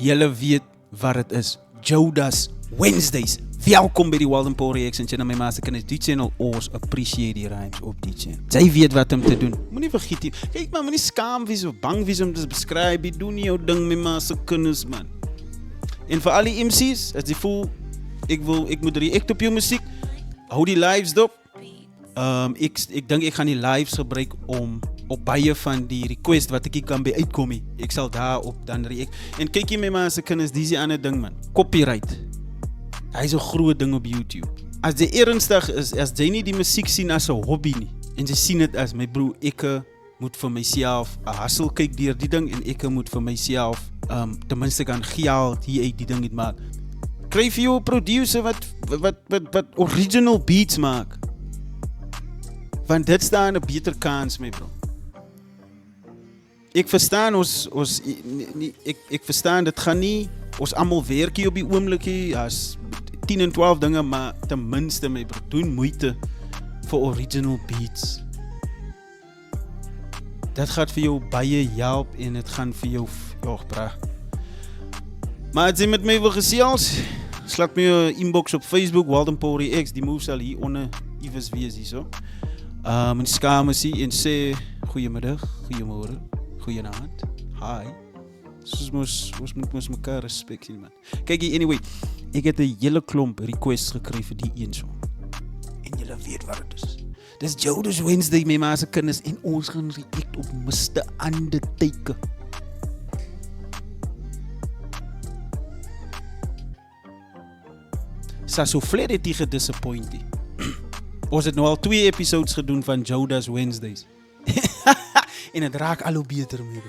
Julle weet wat het is. Jodas Wednesdays. Welkom by die Walden Paul Reaction channel. My master kinders, die channel ons appreciate die rhymes op die channel. Jy weet wat om te doen. Moenie vergeet nie. Kyk man, moenie skaam wees of bang wees om te beskryf. Doen nie jou ding, my master kinders man. En vir al die MC's, as jy voel ek moet react op jou musiek, hou die lives dop. Ek dink ek gaan die lives gebruik om op baie van die request wat ek kan by uitkom nie. Ek sal daarop dan react. En kyk jy my master kinders, dis die ander ding man. Copyright. Hy is 'n groot ding op YouTube. As jy ernstig is, as jy nie die musiek sien as 'n hobby nie, en jy sien dit as my broer, ek moet vir myself 'n hustle kyk deur die ding en ek moet vir myself ten minste kan geld hier uit die ding net maak. Kry vir jou 'n producer wat original beats maak. Want dit staan 'n beter kans my bro. Ek verstaan ek verstaan dit gaan nie ons almal werk hier op die oomblikie as 10 en 12 dinge, maar ten minste my bro, doen moeite vir original beats. Dit gaan vir jou baie help en dit gaan vir jou bra. Maar as jy met my wil gesels, slaat my 'n inbox op Facebook, Walden Paul Reacts, die move sal hier onder iewers wees hierso. En skaam is hier en sê goeiemiddag, goeiemôre, goeienaand, hi. Ons moet mekaar respek sien man. Kyk hier, anyway, ek het 'n hele klomp requests gekry vir die een song. En julle weet wat dit is. Dis Jodas Wednesday, my ma se kinders, en ons gaan react op Mr. Undertaker. So vled het die gedisappoint. Ons het nou al 2 episodes gedoen van Jodas Wednesdays. En het raak al hoe beter mee.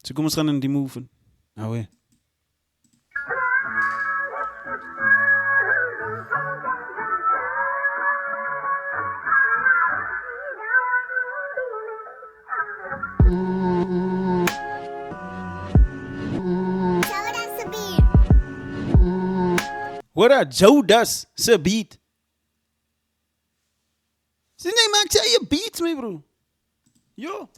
So kom ons gaan in die move. Nou hè. What a Jodas se beat. Sien jy maak jy eie beats my bro. Yo.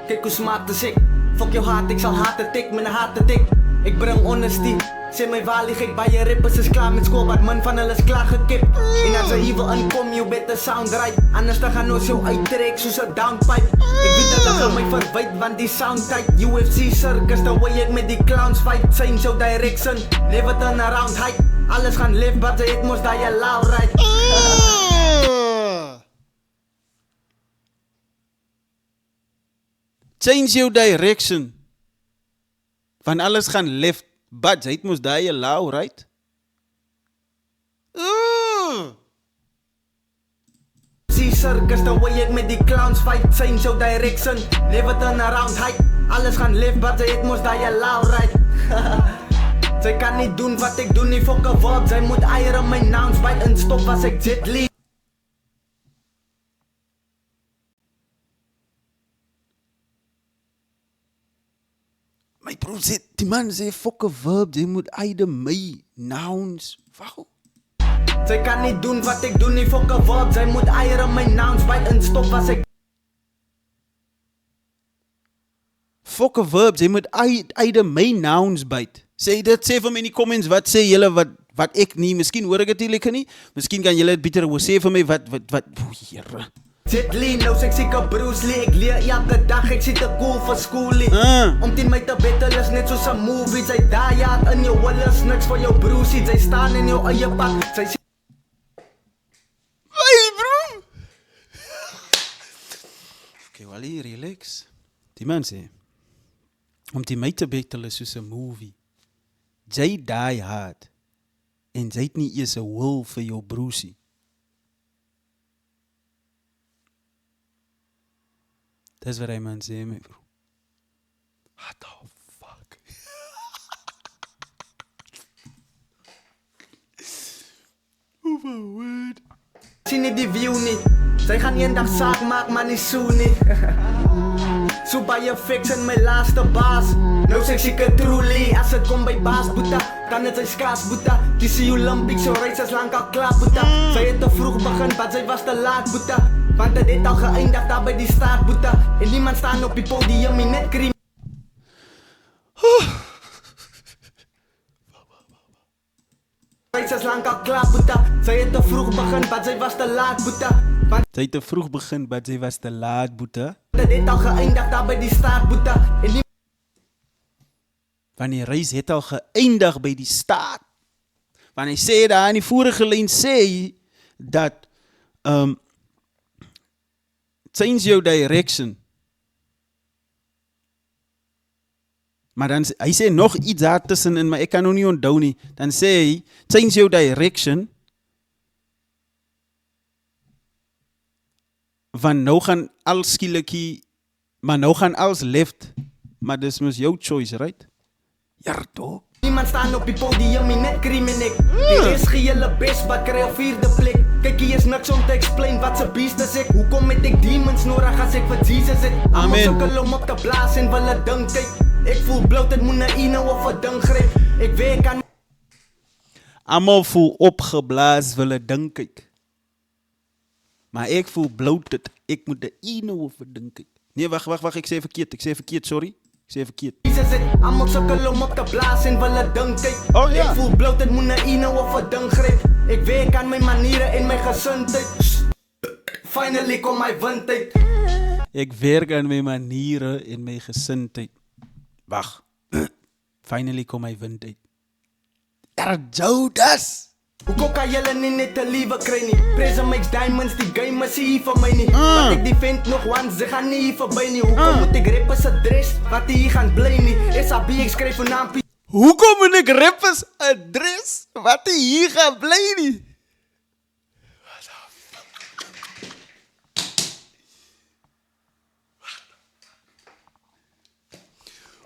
Kijk hoe smaakt is ik. Fuck jou haat, ik zal haten tik, mijn haat tik. Ik breng honesty. Sê my waaligheid, baie rappers is klaar met school, wat man van hulle is klaar gekip. En as jy wil inkom, you better sound right. Anders dan gaan ons jou uittrek soos 'n downpipe. Ek weet dat hulle my verwyd, want die sound tight. UFC circus, the way ek met die clowns fight. Change your direction, never turn around height. Alles gaan left, but jy het mos dat jy loud right. Change your direction. Van alles gaan left, but jy het mos daai allow, right? See circus, the way ek met die clowns fight. Change your direction, never turn around height. Alles gaan left, but jy het mos daai allow, right? Sy kan nie doen wat ek doen nie, fuck a wat. Sy moet eier in my nouns bite en stop as ek Jet Li. My bro sê, die man sê fuck a verb, jy moet eide my nouns. Wauw. Sy kan nie doen wat ek doen nie, fuck a wat. Sy moet eier in my nouns bite en stop as ek Fuck a verb, jy moet eide my nouns byt. Sê dit, sê vir my in die comments, wat sê julle wat ek nie, miskien hoor ek het nie lekker nie, miskien kan julle het beter hoor, sê vir my wat, Here. Jet Li, nou sê ek seker Bruce Lee. Ek leer elke dag, ek sê te cool vir schoolie. Om teen my te battle is net soos 'n movie. Sy daai hard in jou wille is niks vir jou broesie. Sy staan in jou eie pad. Sy sê Hey bro! Okay, Wally, relax. Die man sê, om teen my te battle is soos 'n movie. Jy die hard en jy het nie eers 'n wil vir jou broesie. Dis wat hy man sê my bro. What the fuck? Sien nie die view nie. Sy gaan eendag saak maak, maar nie so nie. So baie fix in my laaste baas. Nou sê ek seker truly, as dit kom by baas boeta, dan het sy skaars boeta. Die see Olympics, so reis as lang al klaar boeta. Sy het te vroeg begin, want sy was te laat boeta. Want dit het al geëindig daar by die start boeta. En niemand staan op die podium en net cream. Reis as lang al klaar boeta. Sy het te vroeg begin, want sy was te laat boeta. Sy het te vroeg begin, maar sy was te laat, boete. Dit het al geëindig daar by die start boeta. En Want die reis het al geëindig by die start. Want hy sê daar in die vorige lyn sê dat change your direction. Maar dan hy sê nog iets daar tussenin, maar ek kan nou nie onthou nie. Dan sê hy change your direction. Want nou gaan al skielikkie, maar nou gaan alles left. Maar dis mos jou choice, right? Ja, toch? niemand staan op die podium en net cream en ek. Die is gee julle best, wat kry op 4de plek. Kyk, hier is niks om te explain, wat se beest is ek. Hoekom het ek demons nodig as ek vir Jesus het? Amen. Almal sukkel om op te blaas en wil het ding kyk. Ek voel bloot, het moet na ene of 'n ding gryp. Ek weet ek kan almal voel opgeblaas, wil het ding kyk. Maar ek voel bloated, ek moet de ene of 'n ding kyk. Nee, wacht, ek sê verkeerd, sorry. Ek sê verkeerd. Jesus het almal sukkel om op te blaas en wil het ding kyk. Oh, ja. Ek voel bloot, het moet na ene of 'n ding gryp. Ek weet ek aan my maniere en my gesindheid. Finally kom my windheid. Ek werk aan my maniere en my gesindheid. Wag. Finally kom my windheid. Judas! Hoekom kan julle nie net 'n liewe kry nie? Pressure makes diamonds, die game is hier vir my nie. Want ek die vent nog once, ze gaan nie hier verby nie. Hoekom moet ek rappers adres, wat hier gaan bly nie? SAB, ek skryf vir naam. Hoekom moet ek rappers adres, wat hier gaan bly nie?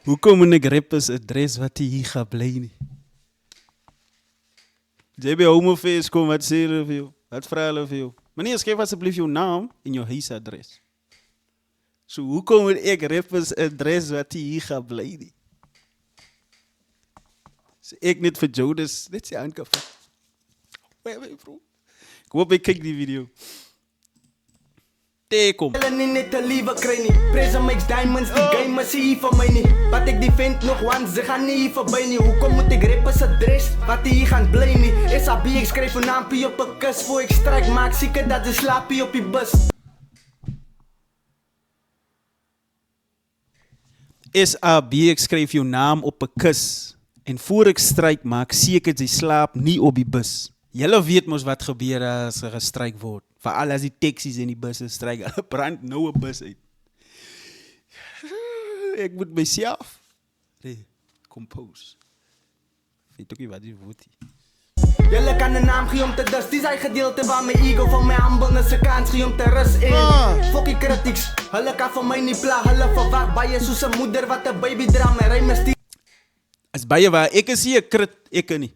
Hoekom moet ek rappers adres, wat hier gaan bly nie? JB Homofeest kom, wat sê hulle vir jou? Wat vra hulle vir jou? Meneer, skryf asseblief jou naam en jou huisadres. So, hoekom moet ek rappers adres wat hier gaan bly nie? So, ek net vir Judas, net sy aangevat. Wait, bro. Ek hoop ek kyk die video. Kom. Julle nie net 'n liewe kry nie. Pressure makes diamonds, die game is hier vir my nie. Wat ek die vent nog once, ze gaan nie hier verby nie. Hoekom moet ek rappers adres, wat hier gaan bly nie? SAB, ek skryf vir naampie op 'n kus, voor ek stryk, maak seker dat jy slaapie op die bus. SAB, ek skryf jou naam op 'n kus en voor ek stryk, maak seker jy slaap nie op die bus. Julle weet mos wat gebeur as gestryk word. Veral as die taxi's en die busse stryk, hulle brand nou 'n bus uit. Ek moet myself compose. Weet ook nie wat die woord hier. Julle kan 'n naam gee om te dis, dis hy gedeelte waar my ego van my humbleness 'n kans gee om te rus en fokkie critics, hulle kan vir my nie pla, hulle verwag baie soos 'n moeder wat 'n baby dra, my ryme is Is baie waar, ek is nie 'n crit, ek nie.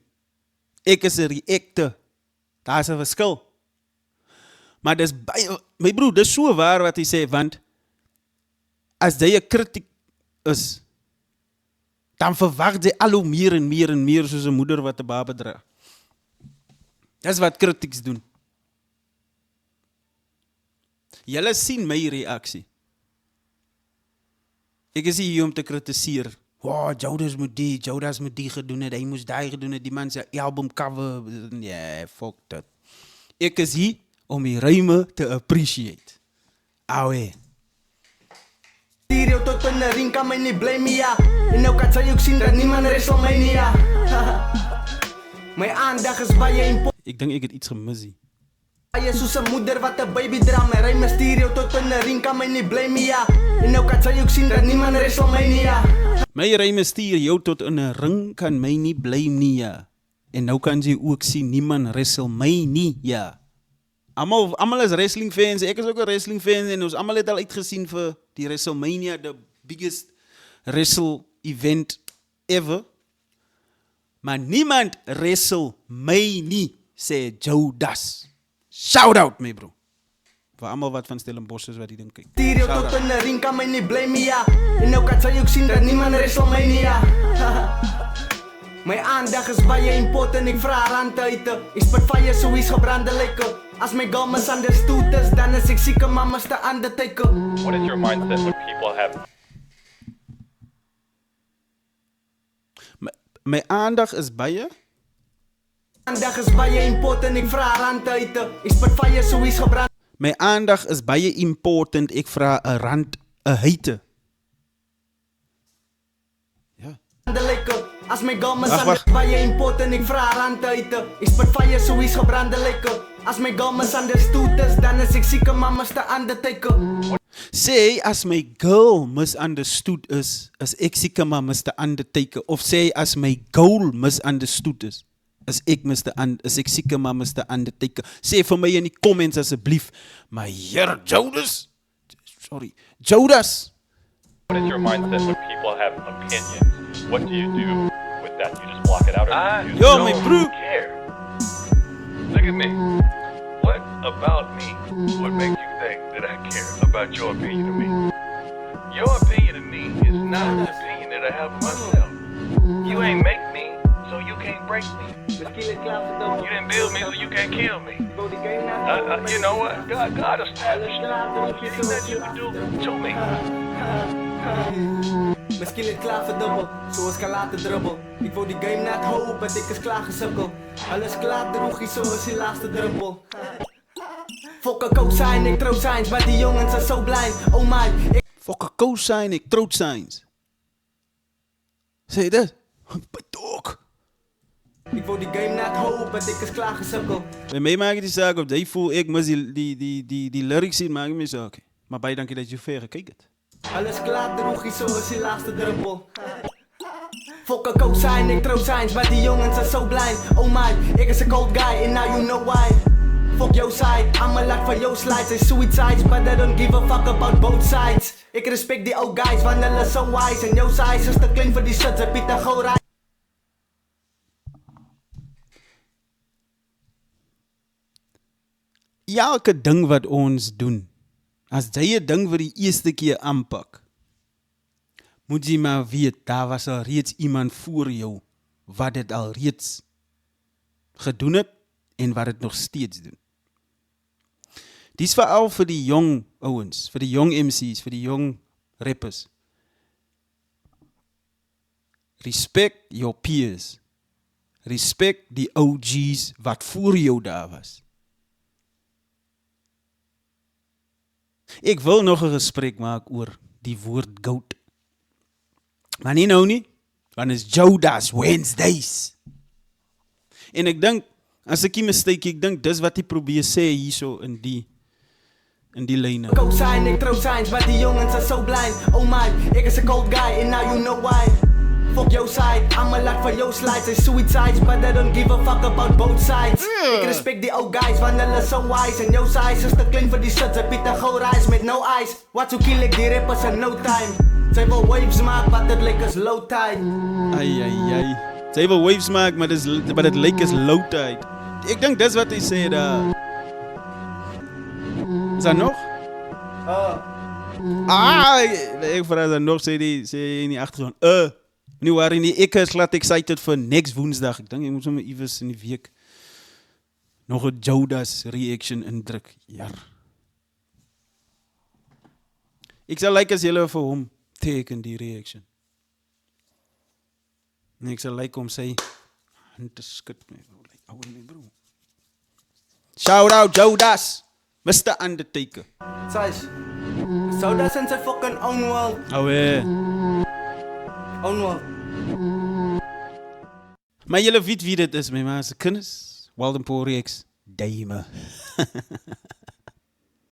Ek is 'n reactor. Daar is 'n verskil. Maar dis baie, my broer, dis so waar wat hy sê, want as jy 'n kritiek is, dan verwag jy al hoe meer en meer en meer soos 'n moeder wat 'n baba dra. Dis wat kritieks doen. Julle sien my reaksie. Ek is hier om te kritiseer. Wow, Judas moet die gedoen het, hy moes die gedoen het, die man sy album cover, yeah, fuck dat. Ek is hier om die ruime te appreciate. Awe. Stereo tot in 'n ring kan my nie bly nie, ja. En nou kan sy ook sien dat niemand wrestle my nie, ja. My aandag is baie important. Ek dink ek het iets gemis hier. Baie soos 'n moeder wat 'n baby dra, my ryme stereo tot in 'n ring kan my nie bly nie, ja. En nou kan sy ook sien dat niemand wrestle my nie, ja. My ryme stuur jou tot in 'n ring kan my nie blame nie, ja. En nou kan jy ook sien niemand wrestle my nie, ja. Almal is wrestling fans, ek is ook 'n wrestling fan en ons almal het al uitgesien vir die WrestleMania, the biggest wrestle event ever. Maar niemand wrestle my nie. sê Jowdas. Shout out my bro. Vir almal wat van Stellenbosch is wat die ding kyk. Stereo Shout tot out. in 'n ring kan my nie bly nie ja. En nou kan sy ook sien dat niemand wrestle my nie ja. My aandag is baie important, ek vra rand uit. Ek spit fire so iets gebrande lyke. As my girl misunderstood is, dan is ek seker mama's the undertaker. What is your mindset when people have My aandag is baie. Aandag is baie important, ek vra rand uit. Ek spit fire so iets gebrande My aandag is baie important. Ek vra 'n rand 'n heite. Ja. lyke. As my girl Wag. misunderstood, baie important, ek vra rand uit. Ek spit fire so iets gebrande lyke. As my girl misunderstood is, dan is ek seker mama's the undertaker. Sê as my girl misunderstood is ek seker maar Mr. Undertaker. Of sê as my goal misunderstood is ek seker maar Mr. Undertaker. Sê vir my in die comments asseblief. Maar hier Jowdas. Jowdas. what is your mindset when people have opinions? What do you do with that? You just block it out or you Yo, my bro. care. Look at me. What about me? What makes you think that I care about your opinion of me? Your opinion of me is not an opinion that I have of myself. You ain't make me, so you can't break me. You didn't build me, so you can't kill me. You know what? God established anything that you can do to me. Miskien het klaar vir dubbel, soos kan later dribbel. Ek wou die game net hou, but ek is klaar gesukkel. Alles klaar droegie, soos die laaste druppel. Fokke cosine, ek trou signs, maar die jongens is so blind. Oh my, Fokke cosine, ek trout signs. Sê dit? Bedok. ek wou die game net hou, but ek is klaar gesukkel. By my maak dit die saak op, jy voel ek mis die lyrics sien, maak my saak. Maar baie dankie dat jy ver gekyk het. Alles klaar droegie, soos die laaste druppel. Fokke cosine, ek trou signs, maar die jongens is so blind. Oh my, ek is a cold guy, and now you know why. Fuck your side, I'm a lot for your slides. I suicides, but I don't give a fuck about both sides. Ek respect die old guys, want hulle so wise. En jou size is te klein vir die shit, ze Pieter Gourij. Elke ding wat ons doen, as jy 'n ding vir die eerste keer aanpak, moet jy maar weet, daar was al reeds iemand voor jou wat dit al reeds gedoen het en wat dit nog steeds doen. Dis veral vir die jong ouens, vir die jong MC's, vir die jong rappers. Respect your peers. Respect die OG's wat voor jou daar was. Ek wil nog 'n gesprek maak oor die woord goat. Maar nie nou nie, want is Jowdas Wednesdays. En ek dink, as ek nie mistake, ek dink dis wat hy probeer sê hierso in die lyne. Cosine, ek trou signs, maar die jongens is so blind. Oh my, ek is a cold guy, and now you know why. Fuck your side, I'm a lot for your slides. I suicides, but I don't give a fuck about both sides. Ek respect die old guys, want hulle so wise. En jou size is te klein vir die shit, ze Pieter Gourij met no eyes. Wat so kill ek die rappers in no time. Sy wil waves maak, but het lyk as low tide. Ai. Sy wil waves maak, maar dit lyk as low tide. Ek dink dis wat hy sê daar. Is daar nog? Ek vraag dan nog, sê jy in die achtergrond. Nie waar nie, ek is glad excited vir next Woensdag. Ek dink, ek moet sommer iewers in die week nog 'n Jowdas reaction indruk. Jar. Ek sal like as julle vir hom teken die reaction. En ek sal like om sy hand te skud. Ouwe my bro. Shout out Jowdas, Mr. Undertaker. Size. So that's in sy fucking own world. Ouwe. Own world. Maar julle weet wie dit is, my ma se kinders. Waldenpoor Reeks, Duime.